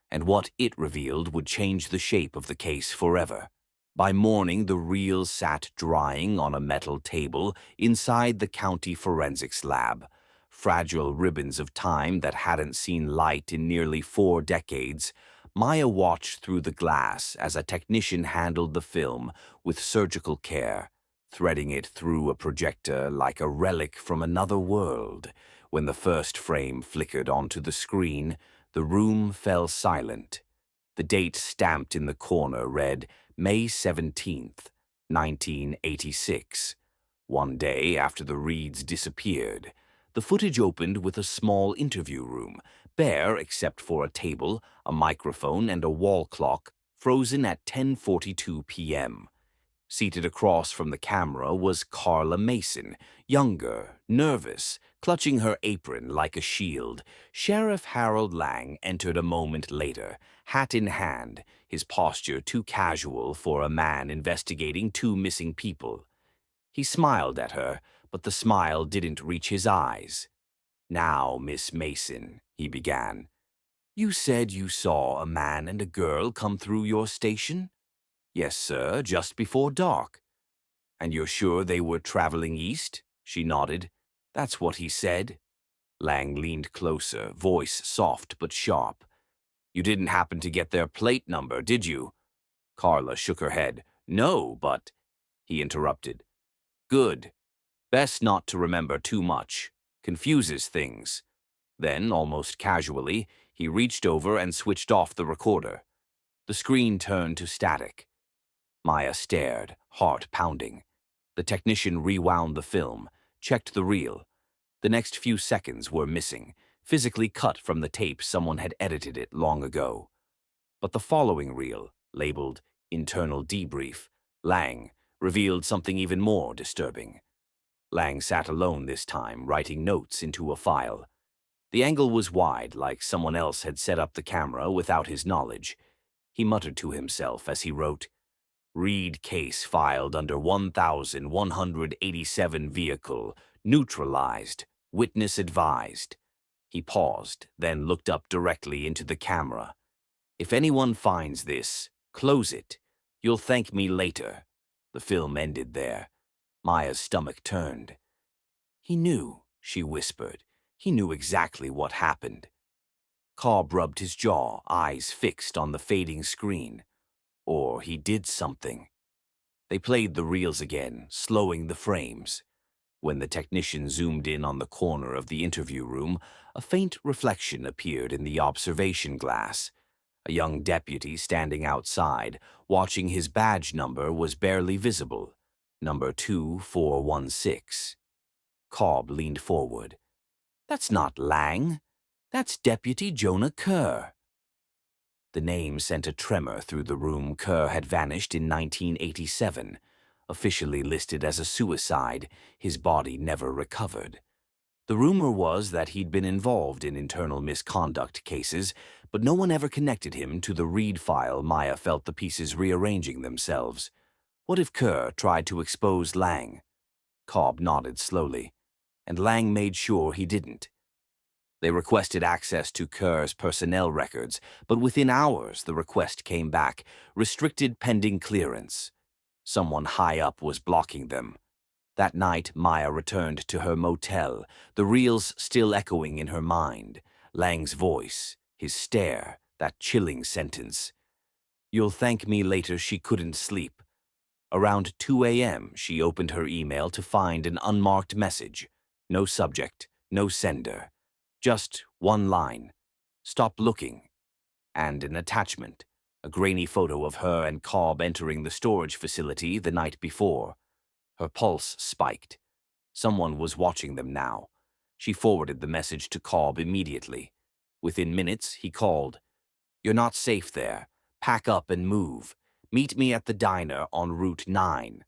and what it revealed would change the shape of the case forever. By morning, the reels sat drying on a metal table inside the county forensics lab. Fragile ribbons of time that hadn't seen light in nearly 4 decades. Maya watched through the glass as a technician handled the film with surgical care, threading it through a projector like a relic from another world. When the first frame flickered onto the screen, the room fell silent. The date stamped in the corner read May 17th, 1986. One day after the Reeds disappeared, the footage opened with a small interview room, bare except for a table, a microphone, and a wall clock, frozen at 10:42 p.m. Seated across from the camera was Carla Mason, younger, nervous, clutching her apron like a shield. Sheriff Harold Lang entered a moment later, hat in hand, his posture too casual for a man investigating two missing people. He smiled at her, but the smile didn't reach his eyes. "Now, Miss Mason," he began, "you said you saw a man and a girl come through your station?" "Yes, sir, just before dark." "And you're sure they were traveling east?" She nodded. "That's what he said." Lang leaned closer, voice soft but sharp. "You didn't happen to get their plate number, did you?" Carla shook her head. "No, but—" He interrupted. "Good. Best not to remember too much. Confuses things." Then, almost casually, he reached over and switched off the recorder. The screen turned to static. Maya stared, heart pounding. The technician rewound the film, checked the reel. The next few seconds were missing, physically cut from the tape someone had edited it long ago. But the following reel, labeled Internal Debrief, Lang, revealed something even more disturbing. Lang sat alone this time, writing notes into a file. The angle was wide, like someone else had set up the camera without his knowledge. He muttered to himself as he wrote, "Reed case filed under 1187 vehicle, neutralized, witness advised." He paused, then looked up directly into the camera. "If anyone finds this, close it. You'll thank me later." The film ended there. Maya's stomach turned. "He knew," she whispered. "He knew exactly what happened." Cobb rubbed his jaw, eyes fixed on the fading screen. Or he did something. They played the reels again, slowing the frames. When the technician zoomed in on the corner of the interview room, a faint reflection appeared in the observation glass. A young deputy standing outside, watching his badge number, was barely visible. Number 2416. Cobb leaned forward. "That's not Lang. That's Deputy Jonah Kerr." The name sent a tremor through the room. Kerr had vanished in 1987. Officially listed as a suicide, his body never recovered. The rumor was that he'd been involved in internal misconduct cases, but no one ever connected him to the Reed file. Maya felt the pieces rearranging themselves. What if Kerr tried to expose Lang? Cobb nodded slowly, and Lang made sure he didn't. They requested access to Kerr's personnel records, but within hours the request came back, restricted pending clearance. Someone high up was blocking them. That night, Maya returned to her motel, the reels still echoing in her mind. Lang's voice, his stare, that chilling sentence. "You'll thank me later." She couldn't sleep. Around 2 a.m., she opened her email to find an unmarked message. No subject, no sender. Just one line. "Stop looking." And an attachment, a grainy photo of her and Cobb entering the storage facility the night before. Her pulse spiked. Someone was watching them now. She forwarded the message to Cobb immediately. Within minutes, he called. "You're not safe there. Pack up and move. Meet me at the diner on Route 9.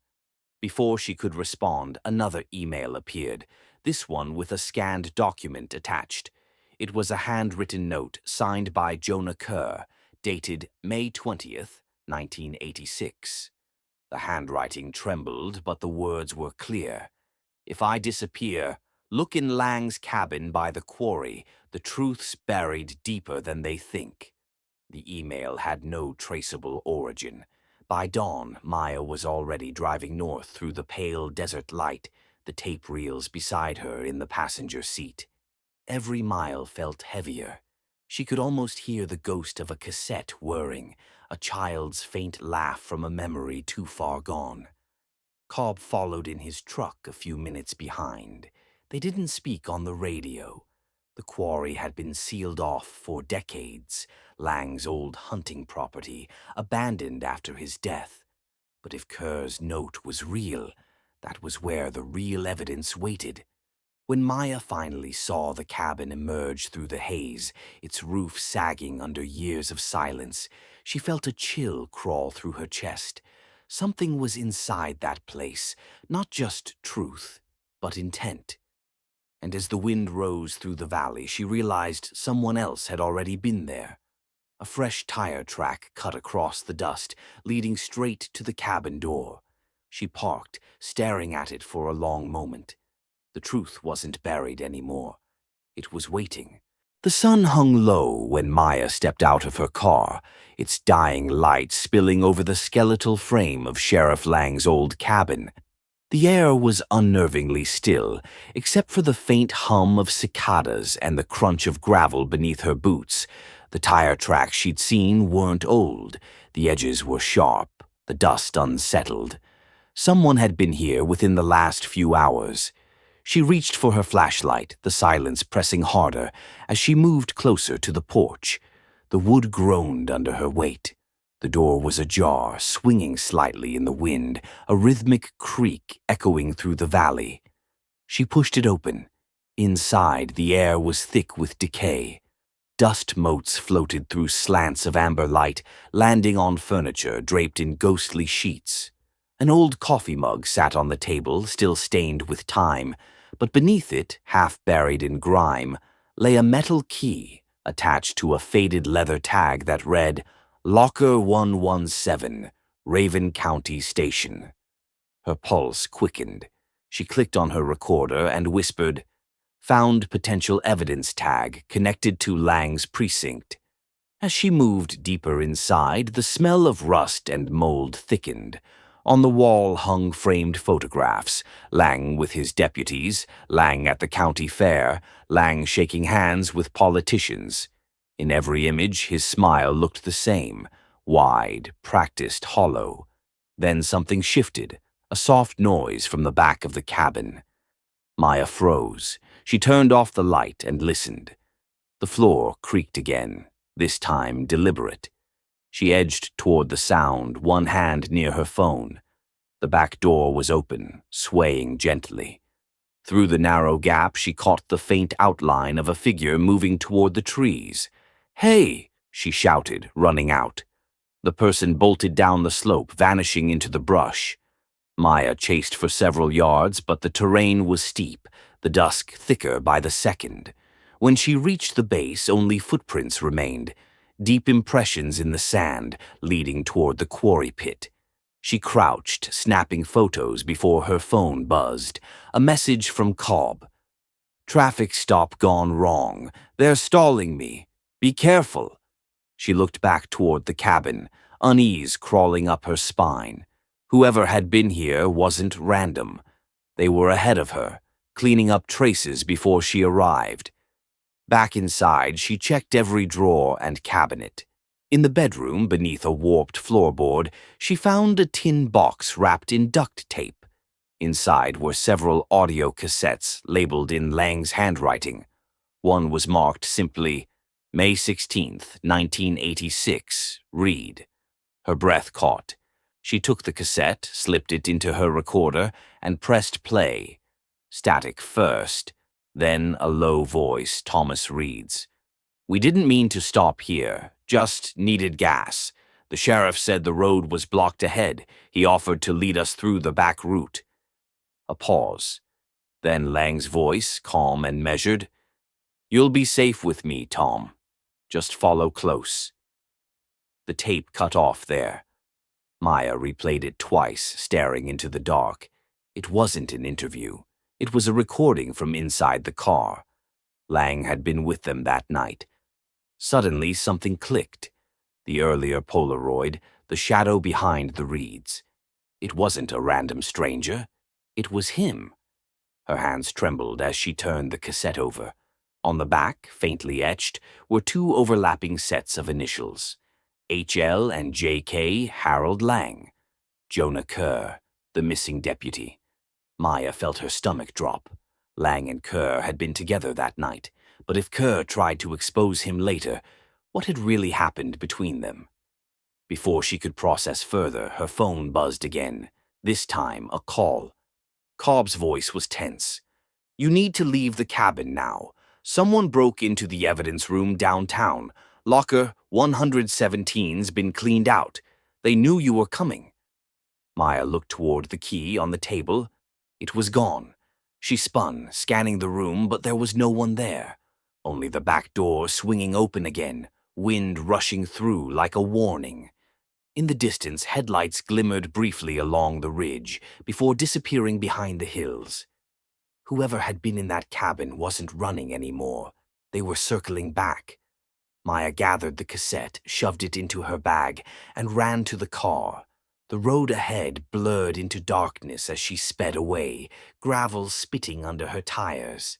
Before she could respond, another email appeared, this one with a scanned document attached. It was a handwritten note signed by Jonah Kerr, dated May 20th, 1986. The handwriting trembled, but the words were clear. "If I disappear, look in Lang's cabin by the quarry. The truth's buried deeper than they think." The email had no traceable origin. By dawn, Maya was already driving north through the pale desert light, the tape reels beside her in the passenger seat. Every mile felt heavier. She could almost hear the ghost of a cassette whirring, a child's faint laugh from a memory too far gone. Cobb followed in his truck a few minutes behind. They didn't speak on the radio. The quarry had been sealed off for decades, Lang's old hunting property, abandoned after his death. But if Kerr's note was real, that was where the real evidence waited. When Maya finally saw the cabin emerge through the haze, its roof sagging under years of silence, she felt a chill crawl through her chest. Something was inside that place, not just truth, but intent. And as the wind rose through the valley, she realized someone else had already been there. A fresh tire track cut across the dust, leading straight to the cabin door. She parked, staring at it for a long moment. The truth wasn't buried anymore. It was waiting. The sun hung low when Maya stepped out of her car, its dying light spilling over the skeletal frame of Sheriff Lang's old cabin. The air was unnervingly still, except for the faint hum of cicadas and the crunch of gravel beneath her boots. The tire tracks she'd seen weren't old. The edges were sharp, the dust unsettled. Someone had been here within the last few hours. She reached for her flashlight, the silence pressing harder as she moved closer to the porch. The wood groaned under her weight. The door was ajar, swinging slightly in the wind, a rhythmic creak echoing through the valley. She pushed it open. Inside, the air was thick with decay. Dust motes floated through slants of amber light, landing on furniture draped in ghostly sheets. An old coffee mug sat on the table, still stained with time, but beneath it, half buried in grime, lay a metal key attached to a faded leather tag that read, Locker 117, Raven County Station. Her pulse quickened. She clicked on her recorder and whispered, Found potential evidence tag connected to Lang's precinct. As she moved deeper inside, the smell of rust and mold thickened. On the wall hung framed photographs, Lang with his deputies, Lang at the county fair, Lang shaking hands with politicians. In every image, his smile looked the same, wide, practiced, hollow. Then something shifted, a soft noise from the back of the cabin. Maya froze. She turned off the light and listened. The floor creaked again, this time deliberate. She edged toward the sound, one hand near her phone. The back door was open, swaying gently. Through the narrow gap, she caught the faint outline of a figure moving toward the trees. Hey, she shouted, running out. The person bolted down the slope, vanishing into the brush. Maya chased for several yards, but the terrain was steep, the dusk thicker by the second. When she reached the base, only footprints remained, deep impressions in the sand leading toward the quarry pit. She crouched, snapping photos before her phone buzzed. A message from Cobb. Traffic stop gone wrong. They're stalling me. Be careful. She looked back toward the cabin, unease crawling up her spine. Whoever had been here wasn't random. They were ahead of her, cleaning up traces before she arrived. Back inside, she checked every drawer and cabinet. In the bedroom, beneath a warped floorboard, she found a tin box wrapped in duct tape. Inside were several audio cassettes labeled in Lang's handwriting. One was marked simply, May 16th, 1986, read. Her breath caught. She took the cassette, slipped it into her recorder, and pressed play. Static first. Then a low voice, Thomas reads. We didn't mean to stop here, just needed gas. The sheriff said the road was blocked ahead. He offered to lead us through the back route. A pause. Then Lang's voice, calm and measured. You'll be safe with me, Tom. Just follow close. The tape cut off there. Maya replayed it twice, staring into the dark. It wasn't an interview. It was a recording from inside the car. Lang had been with them that night. Suddenly, something clicked. The earlier Polaroid, the shadow behind the reeds. It wasn't a random stranger. It was him. Her hands trembled as she turned the cassette over. On the back, faintly etched, were two overlapping sets of initials: HL and JK Harold Lang, Jonah Kerr, the missing deputy. Maya felt her stomach drop. Lang and Kerr had been together that night, but if Kerr tried to expose him later, what had really happened between them? Before she could process further, her phone buzzed again, this time a call. Cobb's voice was tense. "You need to leave the cabin now. Someone broke into the evidence room downtown. Locker 117's been cleaned out. They knew you were coming." Maya looked toward the key on the table. It was gone. She spun, scanning the room, but there was no one there. Only the back door swinging open again, wind rushing through like a warning. In the distance, headlights glimmered briefly along the ridge before disappearing behind the hills. Whoever had been in that cabin wasn't running anymore. They were circling back. Maya gathered the cassette, shoved it into her bag, and ran to the car. The road ahead blurred into darkness as she sped away, gravel spitting under her tires.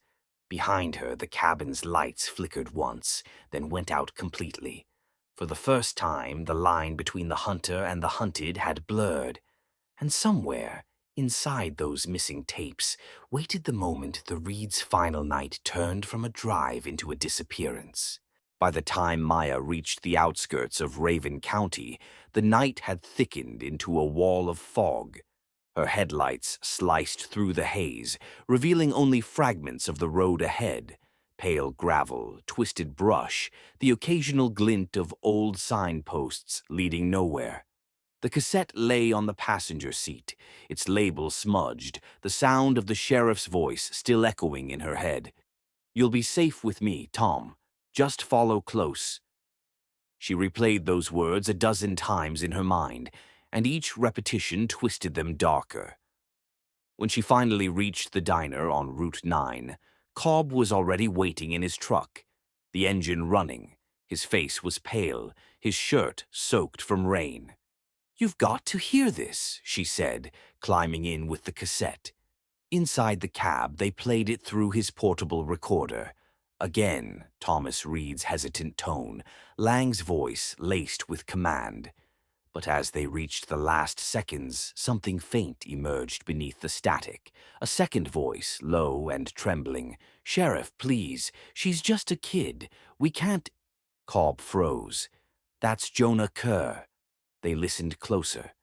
Behind her, the cabin's lights flickered once, then went out completely. For the first time, the line between the hunter and the hunted had blurred. And somewhere, inside those missing tapes, waited the moment the Reeds' final night turned from a drive into a disappearance. By the time Maya reached the outskirts of Raven County, the night had thickened into a wall of fog. Her headlights sliced through the haze, revealing only fragments of the road ahead: pale gravel, twisted brush, the occasional glint of old signposts leading nowhere. The cassette lay on the passenger seat, its label smudged, the sound of the sheriff's voice still echoing in her head. "You'll be safe with me, Tom. Just follow close." She replayed those words a dozen times in her mind, and each repetition twisted them darker. When she finally reached the diner on Route 9, Cobb was already waiting in his truck, the engine running. His face was pale, his shirt soaked from rain. "You've got to hear this," she said, climbing in with the cassette. Inside the cab, they played it through his portable recorder. Again, Thomas Reed's hesitant tone, Lang's voice laced with command. But as they reached the last seconds, something faint emerged beneath the static. A second voice, low and trembling. "Sheriff, please. She's just a kid. We can't—" Cobb froze. "That's Jonah Kerr." They listened closer.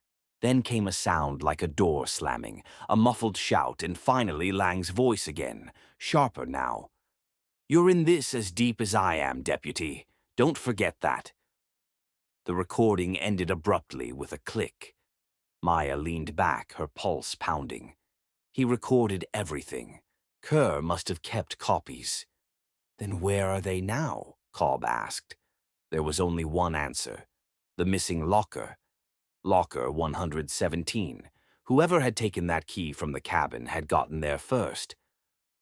Then came a sound like a door slamming, a muffled shout, and finally Lang's voice again, sharper now. "You're in this as deep as I am, Deputy. Don't forget that." The recording ended abruptly with a click. Maya leaned back, her pulse pounding. He recorded everything. Kerr must have kept copies. "Then where are they now?" Cobb asked. There was only one answer: the missing locker. Locker 117. Whoever had taken that key from the cabin had gotten there first.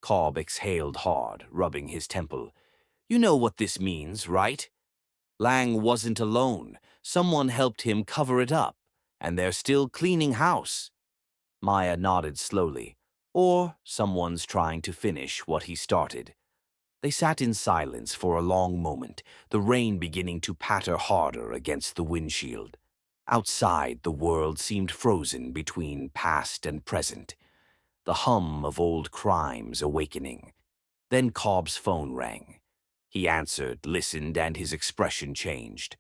Cobb exhaled hard, rubbing his temple. "You know what this means, right? Lang wasn't alone. Someone helped him cover it up, and they're still cleaning house." Maya nodded slowly. "Or someone's trying to finish what he started." They sat in silence for a long moment, the rain beginning to patter harder against the windshield. Outside, the world seemed frozen between past and present, the hum of old crimes awakening. Then Cobb's phone rang. He answered, listened, and his expression changed.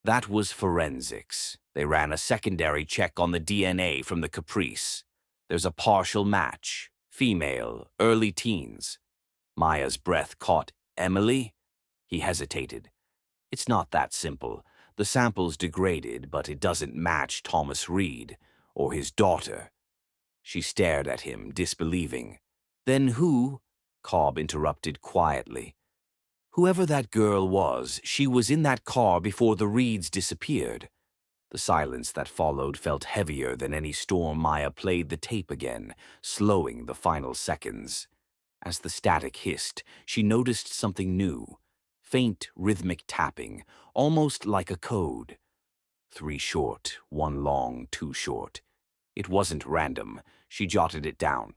That was forensics. They ran a secondary check on the DNA from the Caprice. There's a partial match. Female, early teens. Maya's breath caught. "Emily?" He hesitated. "It's not that simple. The sample's degraded, but it doesn't match Thomas Reed or his daughter." She stared at him, disbelieving. "Then who?" Cobb interrupted quietly. "Whoever that girl was, she was in that car before the Reeds disappeared." The silence that followed felt heavier than any storm. Maya played the tape again, slowing the final seconds. As the static hissed, she noticed something new. Faint, rhythmic tapping, almost like a code. 3 short, 1 long, 2 short. It wasn't random. She jotted it down.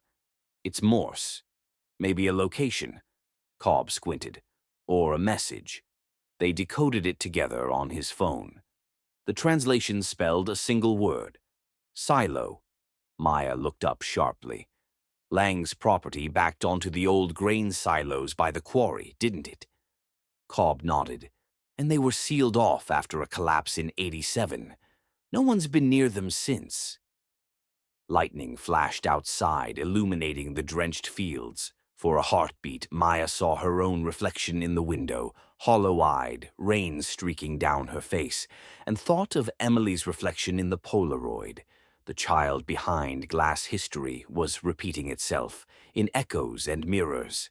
"It's Morse. Maybe a location." Cobb squinted. Or a message. They decoded it together on his phone. The translation spelled a single word. Silo. Maya looked up sharply. Lang's property backed onto the old grain silos by the quarry, didn't it? Cobb nodded. And they were sealed off after a collapse in '87. No one's been near them since. Lightning flashed outside, illuminating the drenched fields. For a heartbeat, Maya saw her own reflection in the window, hollow-eyed, rain streaking down her face, and thought of Emily's reflection in the Polaroid. The child behind glass history was repeating itself, in echoes and mirrors.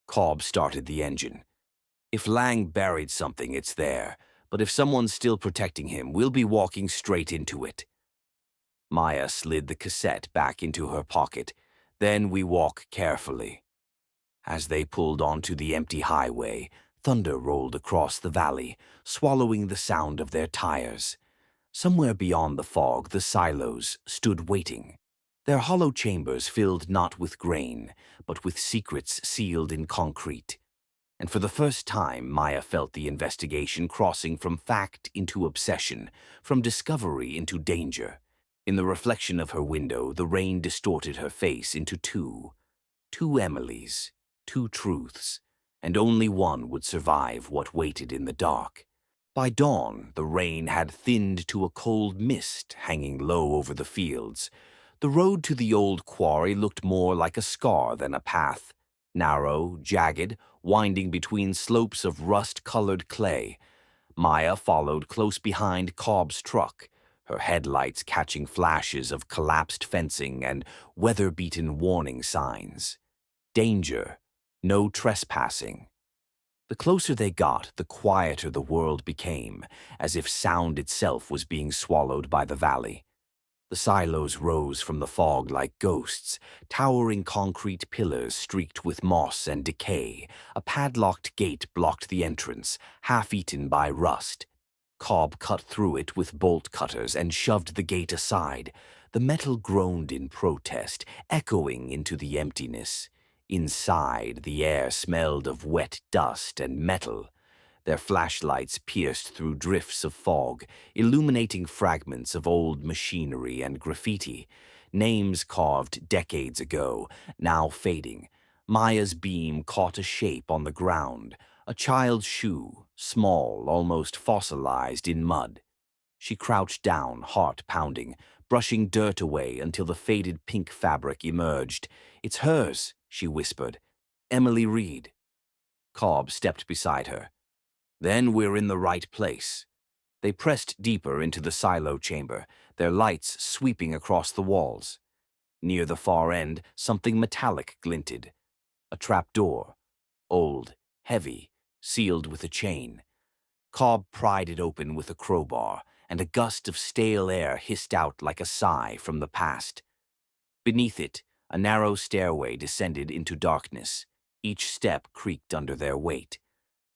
Cobb started the engine. If Lang buried something, it's there, but if someone's still protecting him, we'll be walking straight into it. Maya slid the cassette back into her pocket. Then we walk carefully. As they pulled onto the empty highway, thunder rolled across the valley, swallowing the sound of their tires. Somewhere beyond the fog, the silos stood waiting. Their hollow chambers filled not with grain, but with secrets sealed in concrete. And for the first time, Maya felt the investigation crossing from fact into obsession, from discovery into danger. In the reflection of her window, the rain distorted her face into two Emilys, two truths, and only one would survive what waited in the dark. By dawn, the rain had thinned to a cold mist hanging low over the fields. The road to the old quarry looked more like a scar than a path, narrow, jagged, winding between slopes of rust-colored clay. Maya followed close behind Cobb's truck, her headlights catching flashes of collapsed fencing and weather-beaten warning signs. Danger, no trespassing. The closer they got, the quieter the world became, as if sound itself was being swallowed by the valley. The silos rose from the fog like ghosts, towering concrete pillars streaked with moss and decay. A padlocked gate blocked the entrance, half-eaten by rust. Cobb cut through it with bolt cutters and shoved the gate aside. The metal groaned in protest, echoing into the emptiness. Inside, the air smelled of wet dust and metal. Their flashlights pierced through drifts of fog, illuminating fragments of old machinery and graffiti. Names carved decades ago, now fading. Maya's beam caught a shape on the ground, a child's shoe, small, almost fossilized in mud. She crouched down, heart pounding, brushing dirt away until the faded pink fabric emerged. "It's hers," she whispered. "Emily Reed." Cobb stepped beside her. "Then we're in the right place." They pressed deeper into the silo chamber, their lights sweeping across the walls. Near the far end, something metallic glinted. A trapdoor, old, heavy, sealed with a chain. Cobb pried it open with a crowbar, and a gust of stale air hissed out like a sigh from the past. Beneath it, a narrow stairway descended into darkness. Each step creaked under their weight.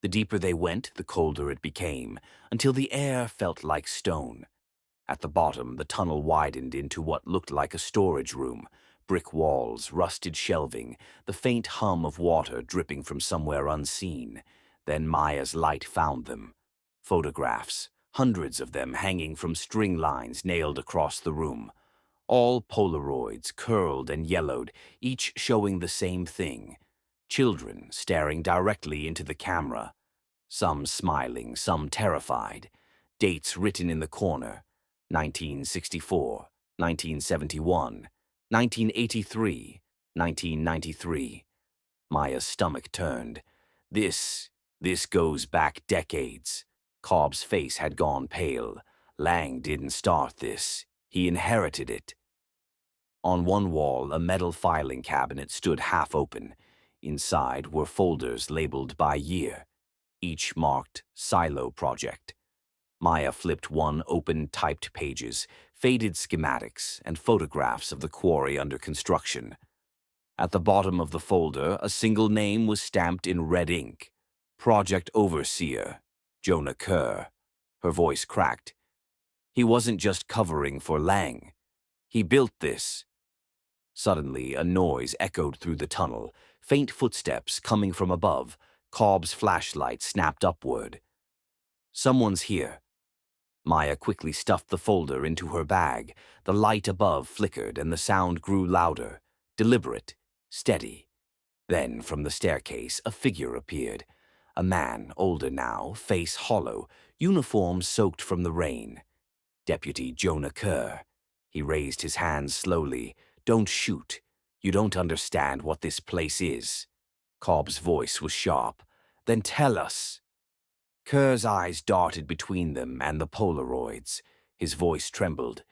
The deeper they went, the colder it became, until the air felt like stone. At the bottom, the tunnel widened into what looked like a storage room. Brick walls, rusted shelving, the faint hum of water dripping from somewhere unseen. Then Maya's light found them. Photographs, hundreds of them hanging from string lines nailed across the room. All Polaroids, curled and yellowed, each showing the same thing. Children staring directly into the camera. Some smiling, some terrified. Dates written in the corner. 1964, 1971, 1983, 1993. Maya's stomach turned. This goes back decades. Cobb's face had gone pale. Lang didn't start this. He inherited it. On one wall, a metal filing cabinet stood half open. Inside were folders labeled by year, each marked Silo Project. Maya flipped one open, typed pages, faded schematics, and photographs of the quarry under construction. At the bottom of the folder, a single name was stamped in red ink. Project Overseer, Jonah Kerr. Her voice cracked. He wasn't just covering for Lang. He built this. Suddenly, a noise echoed through the tunnel. Faint footsteps coming from above. Cobb's flashlight snapped upward. Someone's here. Maya quickly stuffed the folder into her bag. The light above flickered and the sound grew louder, deliberate, steady. Then, from the staircase, a figure appeared. A man, older now, face hollow, uniform soaked from the rain. Deputy Jonah Kerr. He raised his hands slowly. "Don't shoot. You don't understand what this place is." Cobb's voice was sharp. "Then tell us." Kerr's eyes darted between them and the Polaroids. His voice trembled.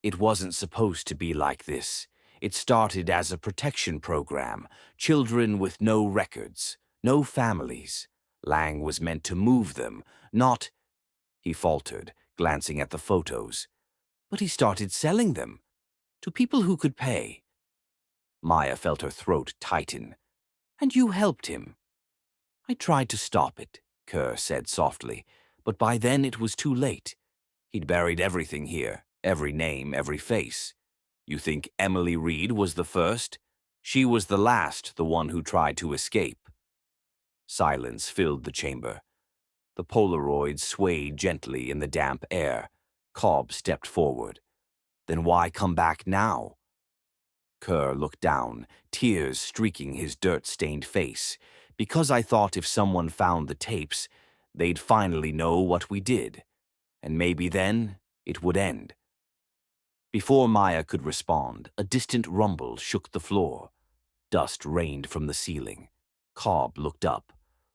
"It wasn't supposed to be like this. It started as a protection program. Children with no records, no families. Lang was meant to move them, not—" He faltered, glancing at the photos. "But he started selling them. To people who could pay." Maya felt her throat tighten. "And you helped him." "I tried to stop it," Kerr said softly, "but by then it was too late. He'd buried everything here, every name, every face. You think Emily Reed was the first? She was the last, the one who tried to escape." Silence filled the chamber. The Polaroids swayed gently in the damp air. Cobb stepped forward. "Then why come back now?" Kerr looked down, tears streaking his dirt-stained face. "Because I thought if someone found the tapes, they'd finally know what we did. And maybe then it would end." Before Maya could respond, a distant rumble shook the floor. Dust rained from the ceiling. Cobb looked up.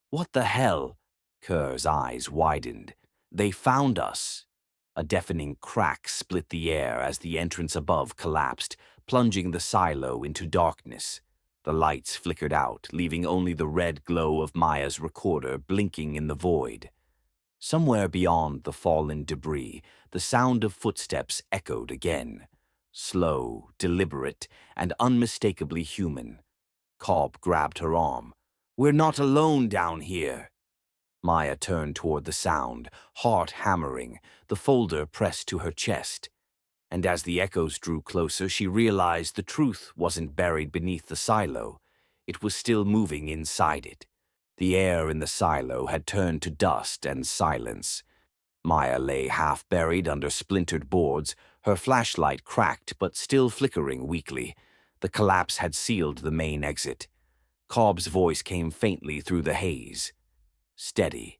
"What the hell?" Kerr's eyes widened. "They found us." A deafening crack split the air as the entrance above collapsed, plunging the silo into darkness. The lights flickered out, leaving only the red glow of Maya's recorder blinking in the void. Somewhere beyond the fallen debris, the sound of footsteps echoed again. Slow, deliberate, and unmistakably human. Cobb grabbed her arm. "We're not alone down here." Maya turned toward the sound, heart hammering, the folder pressed to her chest. And as the echoes drew closer, she realized the truth wasn't buried beneath the silo. It was still moving inside it. The air in the silo had turned to dust and silence. Maya lay half-buried under splintered boards, her flashlight cracked but still flickering weakly. The collapse had sealed the main exit. Cobb's voice came faintly through the haze. Steady.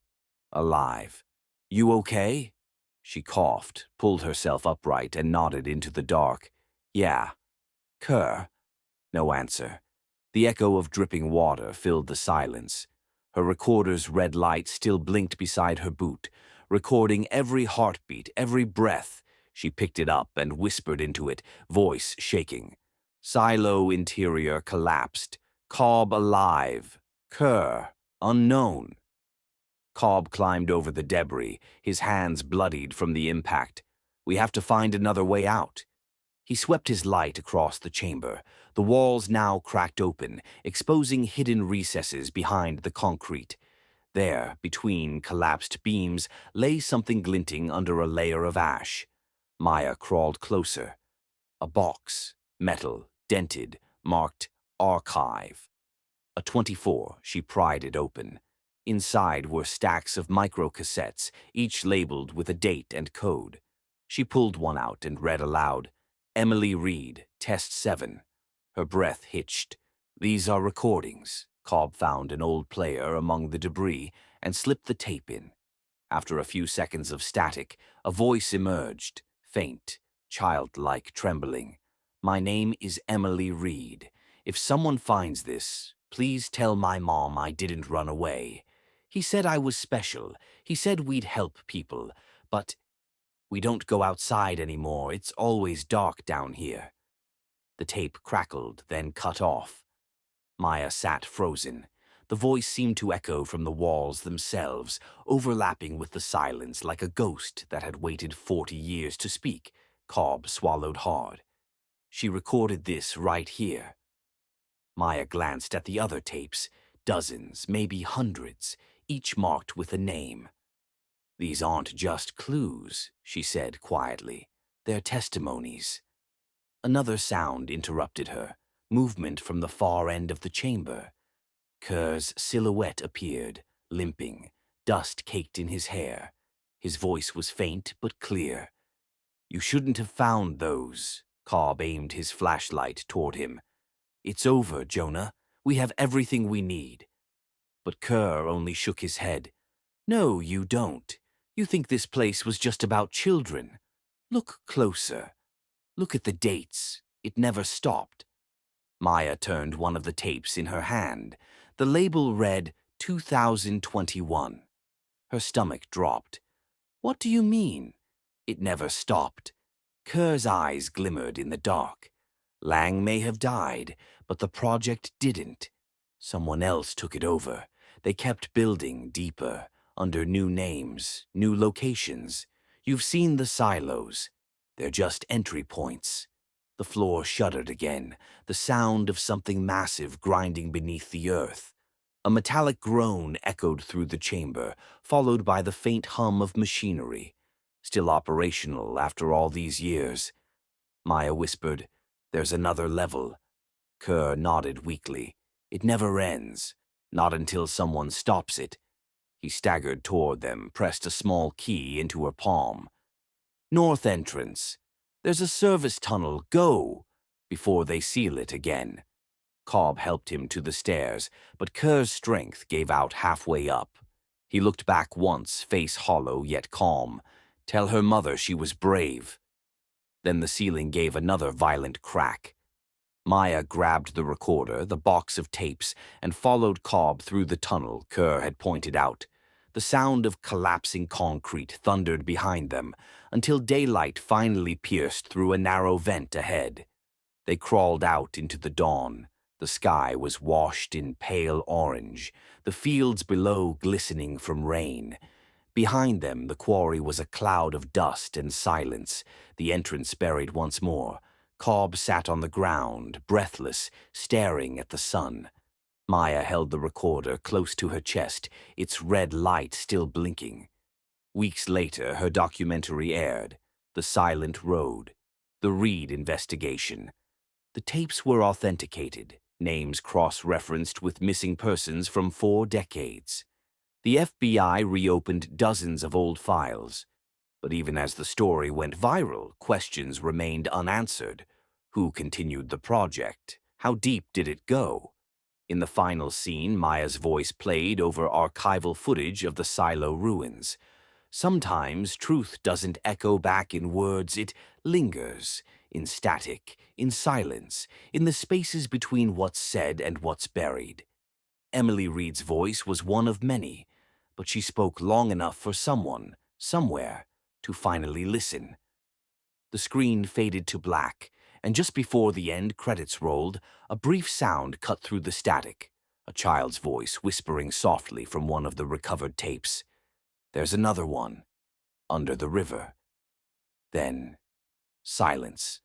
Alive. "You okay?" She coughed, pulled herself upright, and nodded into the dark. "Yeah." "Kerr?" No answer. The echo of dripping water filled the silence. Her recorder's red light still blinked beside her boot, recording every heartbeat, every breath. She picked it up and whispered into it, voice shaking. "Silo interior collapsed. Cobb alive. Kerr unknown." Cobb climbed over the debris, his hands bloodied from the impact. "We have to find another way out." He swept his light across the chamber. The walls now cracked open, exposing hidden recesses behind the concrete. There, between collapsed beams, lay something glinting under a layer of ash. Maya crawled closer. A box, metal, dented, marked Archive. A 24, she pried it open. Inside were stacks of microcassettes, each labeled with a date and code. She pulled one out and read aloud, "Emily Reed, Test 7. Her breath hitched. "These are recordings." Cobb found an old player among the debris and slipped the tape in. After a few seconds of static, a voice emerged, faint, childlike, trembling. "My name is Emily Reed. If someone finds this, please tell my mom I didn't run away. He said I was special. He said we'd help people. But we don't go outside anymore. It's always dark down here." The tape crackled, then cut off. Maya sat frozen. The voice seemed to echo from the walls themselves, overlapping with the silence like a ghost that had waited 40 years to speak. Cobb swallowed hard. "She recorded this right here." Maya glanced at the other tapes, dozens, maybe hundreds, each marked with a name. "These aren't just clues," she said quietly. "They're testimonies." Another sound interrupted her, movement from the far end of the chamber. Kerr's silhouette appeared, limping, dust caked in his hair. His voice was faint but clear. "You shouldn't have found those." Cobb aimed his flashlight toward him. "It's over, Jonah. We have everything we need." But Kerr only shook his head. "No, you don't. You think this place was just about children. Look closer. Look at the dates. It never stopped." Maya turned one of the tapes in her hand. The label read 2021. Her stomach dropped. "What do you mean? It never stopped." Kerr's eyes glimmered in the dark. "Lang may have died, but the project didn't. Someone else took it over. They kept building deeper, under new names, new locations. You've seen the silos. They're just entry points." The floor shuddered again, the sound of something massive grinding beneath the earth. A metallic groan echoed through the chamber, followed by the faint hum of machinery. Still operational after all these years. Maya whispered, "There's another level." Kerr nodded weakly. "It never ends. Not until someone stops it." He staggered toward them, pressed a small key into her palm. "North entrance. There's a service tunnel. Go!" Before they seal it again. Cobb helped him to the stairs, but Kerr's strength gave out halfway up. He looked back once, face hollow yet calm. "Tell her mother she was brave." Then the ceiling gave another violent crack. Maya grabbed the recorder, the box of tapes, and followed Cobb through the tunnel Kerr had pointed out. The sound of collapsing concrete thundered behind them, until daylight finally pierced through a narrow vent ahead. They crawled out into the dawn. The sky was washed in pale orange, the fields below glistening from rain. Behind them, the quarry was a cloud of dust and silence, the entrance buried once more. Cobb sat on the ground, breathless, staring at the sun. Maya held the recorder close to her chest, its red light still blinking. Weeks later, her documentary aired, The Silent Road, the Reed investigation. The tapes were authenticated, names cross-referenced with missing persons from 4 decades. The FBI reopened dozens of old files. But even as the story went viral, questions remained unanswered. Who continued the project? How deep did it go? In the final scene, Maya's voice played over archival footage of the silo ruins. Sometimes truth doesn't echo back in words, it lingers, in static, in silence, in the spaces between what's said and what's buried. Emily Reed's voice was one of many, but she spoke long enough for someone, somewhere, to finally listen. The screen faded to black, and just before the end credits rolled, a brief sound cut through the static, a child's voice whispering softly from one of the recovered tapes. "There's another one, under the river." Then, silence.